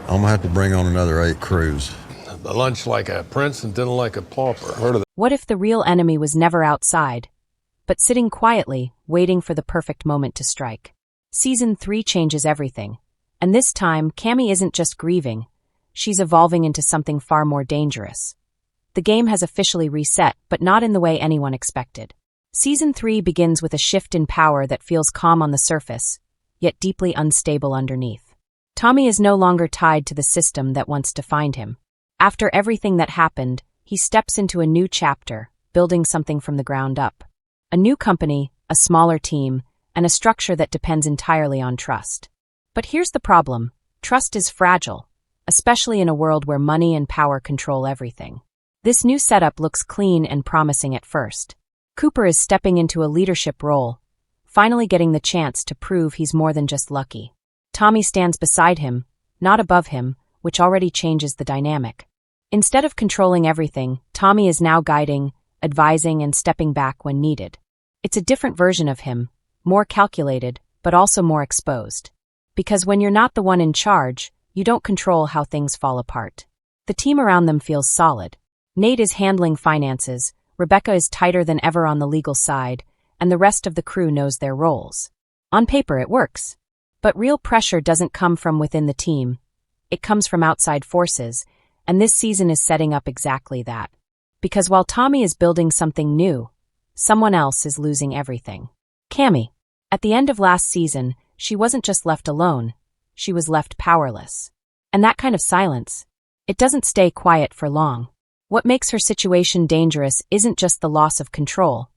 I'm gonna have to bring on another 8 crews. The lunch like a prince and dinner like a pauper. Heard of that? What if the real enemy was never outside, but sitting quietly, waiting for the perfect moment to strike? Season 3 changes everything. And this time, Cami isn't just grieving. She's evolving into something far more dangerous. The game has officially reset, but not in the way anyone expected. Season 3 begins with a shift in power that feels calm on the surface, yet deeply unstable underneath. Tommy is no longer tied to the system that once defined him. After everything that happened, he steps into a new chapter, building something from the ground up. A new company, a smaller team, and a structure that depends entirely on trust. But here's the problem. Trust is fragile, especially in a world where money and power control everything. This new setup looks clean and promising at first. Cooper is stepping into a leadership role, finally getting the chance to prove he's more than just lucky. Tommy stands beside him, not above him, which already changes the dynamic. Instead of controlling everything, Tommy is now guiding, advising, and stepping back when needed. It's a different version of him, more calculated, but also more exposed. Because when you're not the one in charge, you don't control how things fall apart. The team around them feels solid. Nate is handling finances, Rebecca is tighter than ever on the legal side, and the rest of the crew knows their roles. On paper, it works. But real pressure doesn't come from within the team. It comes from outside forces, and this season is setting up exactly that. Because while Tommy is building something new, someone else is losing everything. Cami. At the end of last season, she wasn't just left alone, she was left powerless. And that kind of silence, it doesn't stay quiet for long. What makes her situation dangerous isn't just the loss of control,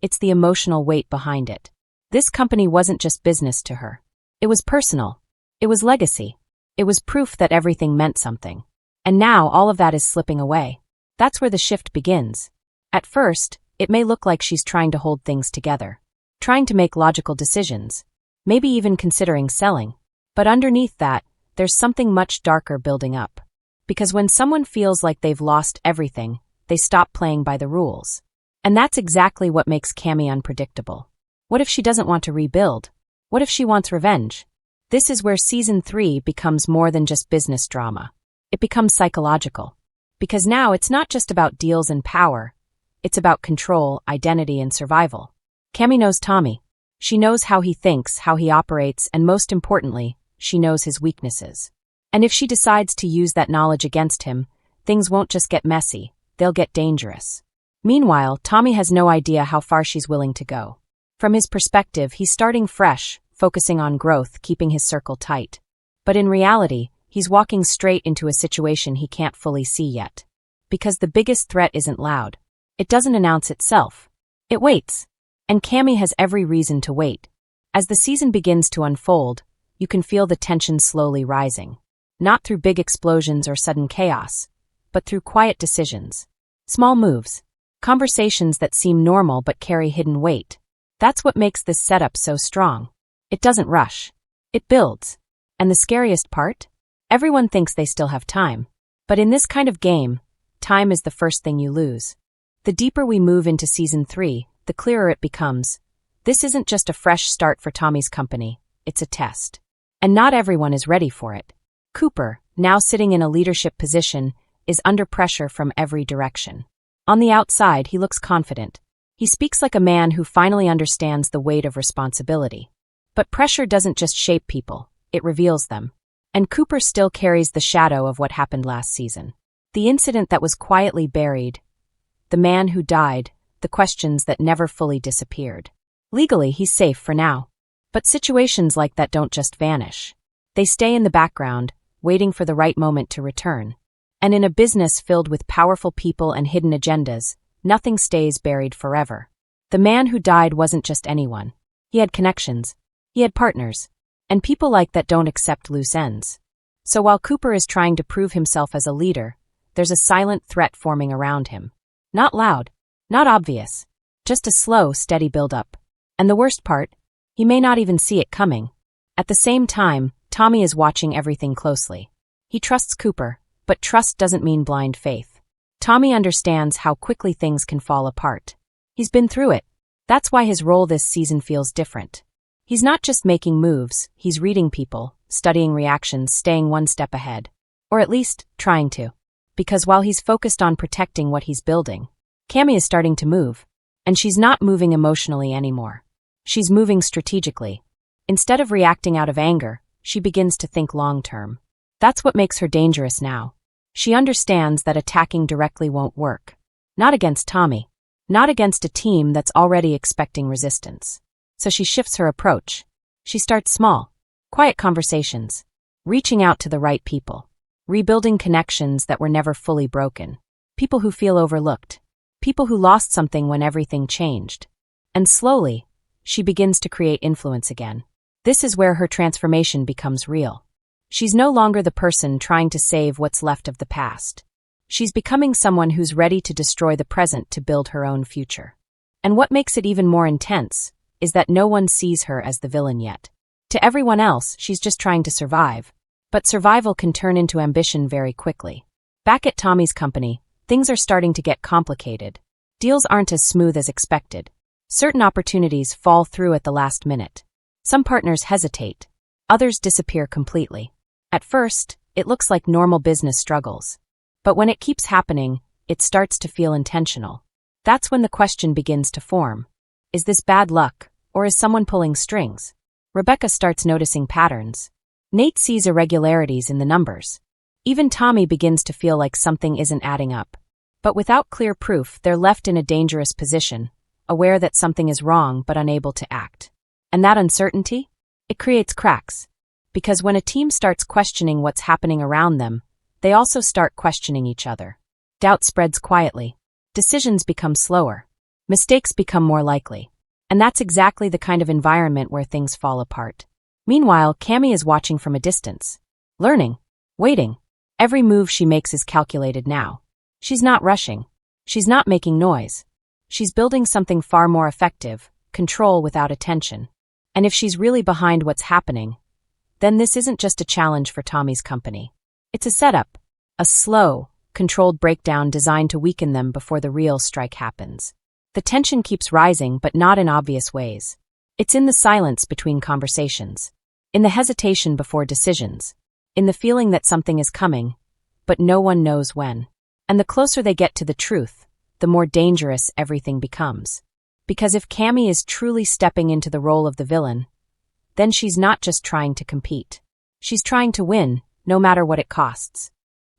it's the emotional weight behind it. This company wasn't just business to her. It was personal. It was legacy. It was proof that everything meant something. And now all of that is slipping away. That's where the shift begins. At first, it may look like she's trying to hold things together, trying to make logical decisions, maybe even considering selling. But underneath that, there's something much darker building up. Because when someone feels like they've lost everything, they stop playing by the rules. And that's exactly what makes Cami unpredictable. What if she doesn't want to rebuild? What if she wants revenge? This is where Season 3 becomes more than just business drama. It becomes psychological. Because now it's not just about deals and power. It's about control, identity, and survival. Cami knows Tommy. She knows how he thinks, how he operates, and most importantly, she knows his weaknesses. And if she decides to use that knowledge against him, things won't just get messy, they'll get dangerous. Meanwhile, Tommy has no idea how far she's willing to go. From his perspective, he's starting fresh, focusing on growth, keeping his circle tight. But in reality, he's walking straight into a situation he can't fully see yet. Because the biggest threat isn't loud. It doesn't announce itself. It waits. And Cami has every reason to wait. As the season begins to unfold, you can feel the tension slowly rising. Not through big explosions or sudden chaos, but through quiet decisions. Small moves. Conversations that seem normal but carry hidden weight. That's what makes this setup so strong. It doesn't rush. It builds. And the scariest part? Everyone thinks they still have time. But in this kind of game, time is the first thing you lose. The deeper we move into Season 3, the clearer it becomes. This isn't just a fresh start for Tommy's company, it's a test. And not everyone is ready for it. Cooper, now sitting in a leadership position, is under pressure from every direction. On the outside, he looks confident. He speaks like a man who finally understands the weight of responsibility. But pressure doesn't just shape people, it reveals them. And Cooper still carries the shadow of what happened last season. The incident that was quietly buried, the man who died, the questions that never fully disappeared. Legally, he's safe for now. But situations like that don't just vanish. They stay in the background, waiting for the right moment to return. And in a business filled with powerful people and hidden agendas, nothing stays buried forever. The man who died wasn't just anyone. He had connections. He had partners. And people like that don't accept loose ends. So while Cooper is trying to prove himself as a leader, there's a silent threat forming around him. Not loud, not obvious, just a slow, steady buildup. And the worst part, he may not even see it coming. At the same time, Tommy is watching everything closely. He trusts Cooper, but trust doesn't mean blind faith. Tommy understands how quickly things can fall apart. He's been through it. That's why his role this season feels different. He's not just making moves, he's reading people, studying reactions, staying one step ahead. Or at least, trying to. Because while he's focused on protecting what he's building, Cami is starting to move. And she's not moving emotionally anymore. She's moving strategically. Instead of reacting out of anger, she begins to think long-term. That's what makes her dangerous now. She understands that attacking directly won't work. Not against Tommy. Not against a team that's already expecting resistance. So she shifts her approach. She starts small. Quiet conversations. Reaching out to the right people. Rebuilding connections that were never fully broken. People who feel overlooked. People who lost something when everything changed. And slowly, she begins to create influence again. This is where her transformation becomes real. She's no longer the person trying to save what's left of the past. She's becoming someone who's ready to destroy the present to build her own future. And what makes it even more intense is that no one sees her as the villain yet. To everyone else, she's just trying to survive. But survival can turn into ambition very quickly. Back at Tommy's company, things are starting to get complicated. Deals aren't as smooth as expected. Certain opportunities fall through at the last minute. Some partners hesitate. Others disappear completely. At first, it looks like normal business struggles. But when it keeps happening, it starts to feel intentional. That's when the question begins to form. Is this bad luck, or is someone pulling strings? Rebecca starts noticing patterns. Nate sees irregularities in the numbers. Even Tommy begins to feel like something isn't adding up. But without clear proof, they're left in a dangerous position, aware that something is wrong but unable to act. And that uncertainty? It creates cracks. Because when a team starts questioning what's happening around them, they also start questioning each other. Doubt spreads quietly. Decisions become slower. Mistakes become more likely. And that's exactly the kind of environment where things fall apart. Meanwhile, Cami is watching from a distance. Learning. Waiting. Every move she makes is calculated now. She's not rushing. She's not making noise. She's building something far more effective, control without attention. And if she's really behind what's happening, then this isn't just a challenge for Tommy's company. It's a setup. A slow, controlled breakdown designed to weaken them before the real strike happens. The tension keeps rising, but not in obvious ways. It's in the silence between conversations. In the hesitation before decisions. In the feeling that something is coming, but no one knows when. And the closer they get to the truth, the more dangerous everything becomes. Because if Cami is truly stepping into the role of the villain, then she's not just trying to compete. She's trying to win, no matter what it costs.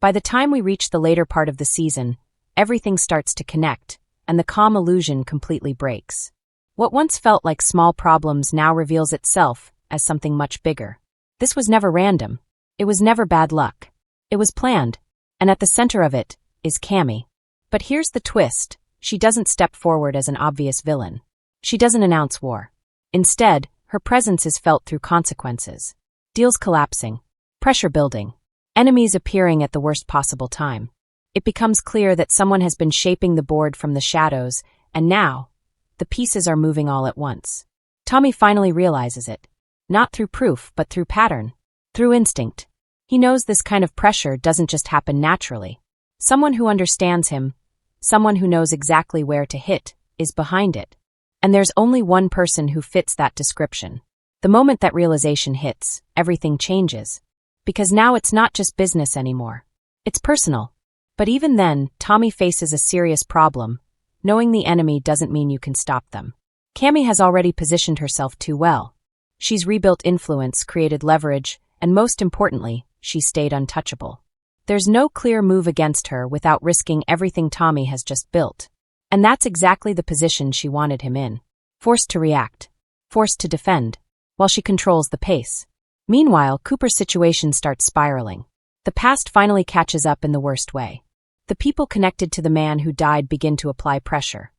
By the time we reach the later part of the season, everything starts to connect, and the calm illusion completely breaks. What once felt like small problems now reveals itself as something much bigger. This was never random. It was never bad luck. It was planned, and at the center of it is Cami. But here's the twist. She doesn't step forward as an obvious villain. She doesn't announce war. Instead, her presence is felt through consequences. Deals collapsing. Pressure building. Enemies appearing at the worst possible time. It becomes clear that someone has been shaping the board from the shadows, and now, the pieces are moving all at once. Tommy finally realizes it. Not through proof, but through pattern. Through instinct. He knows this kind of pressure doesn't just happen naturally. Someone who understands him, someone who knows exactly where to hit, is behind it. And there's only one person who fits that description. The moment that realization hits, everything changes. Because now it's not just business anymore. It's personal. But even then, Tommy faces a serious problem. Knowing the enemy doesn't mean you can stop them. Cami has already positioned herself too well. She's rebuilt influence, created leverage, and most importantly, she stayed untouchable. There's no clear move against her without risking everything Tommy has just built. And that's exactly the position she wanted him in. Forced to react. Forced to defend. While she controls the pace. Meanwhile, Cooper's situation starts spiraling. The past finally catches up in the worst way. The people connected to the man who died begin to apply pressure.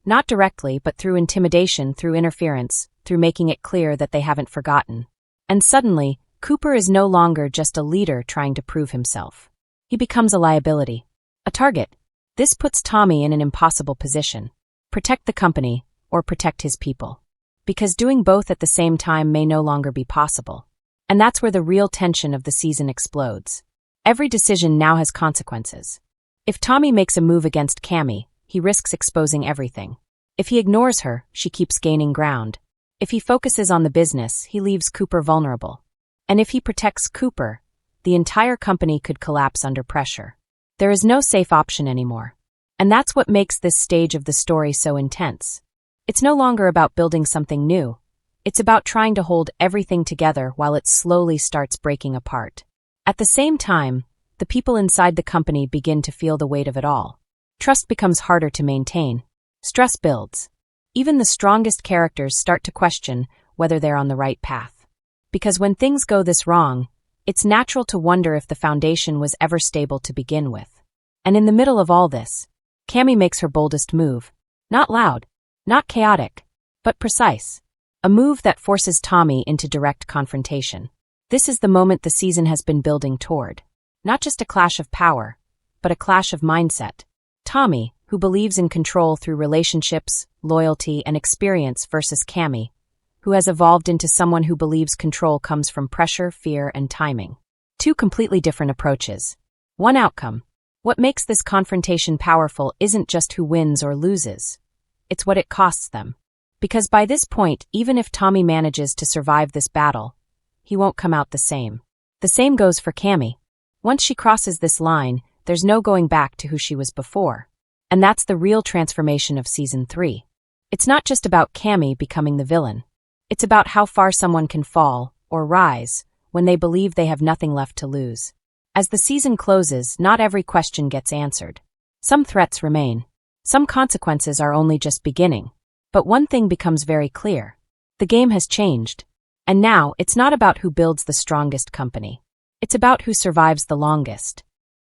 Not directly, but through intimidation, through interference, through making it clear that they haven't forgotten. And suddenly, Cooper is no longer just a leader trying to prove himself. He becomes a liability. A target. This puts Tommy in an impossible position. Protect the company, or protect his people. Because doing both at the same time may no longer be possible. And that's where the real tension of the season explodes. Every decision now has consequences. If Tommy makes a move against Cami, he risks exposing everything. If he ignores her, she keeps gaining ground. If he focuses on the business, he leaves Cooper vulnerable. And if he protects Cooper, the entire company could collapse under pressure. There is no safe option anymore. And that's what makes this stage of the story so intense. It's no longer about building something new. It's about trying to hold everything together while it slowly starts breaking apart. At the same time, the people inside the company begin to feel the weight of it all. Trust becomes harder to maintain. Stress builds. Even the strongest characters start to question whether they're on the right path. Because when things go this wrong, it's natural to wonder if the foundation was ever stable to begin with. And in the middle of all this, Cami makes her boldest move. Not loud, not chaotic, but precise. A move that forces Tommy into direct confrontation. This is the moment the season has been building toward. Not just a clash of power, but a clash of mindset. Tommy, who believes in control through relationships, loyalty, and experience, versus Cami, who has evolved into someone who believes control comes from pressure, fear, and timing. Two completely different approaches. One outcome. What makes this confrontation powerful isn't just who wins or loses. It's what it costs them. Because by this point, even if Tommy manages to survive this battle, he won't come out the same. The same goes for Cami. Once she crosses this line, there's no going back to who she was before. And that's the real transformation of Season 3. It's not just about Cami becoming the villain. It's about how far someone can fall, or rise, when they believe they have nothing left to lose. As the season closes, not every question gets answered. Some threats remain. Some consequences are only just beginning. But one thing becomes very clear. The game has changed. And now, it's not about who builds the strongest company. It's about who survives the longest.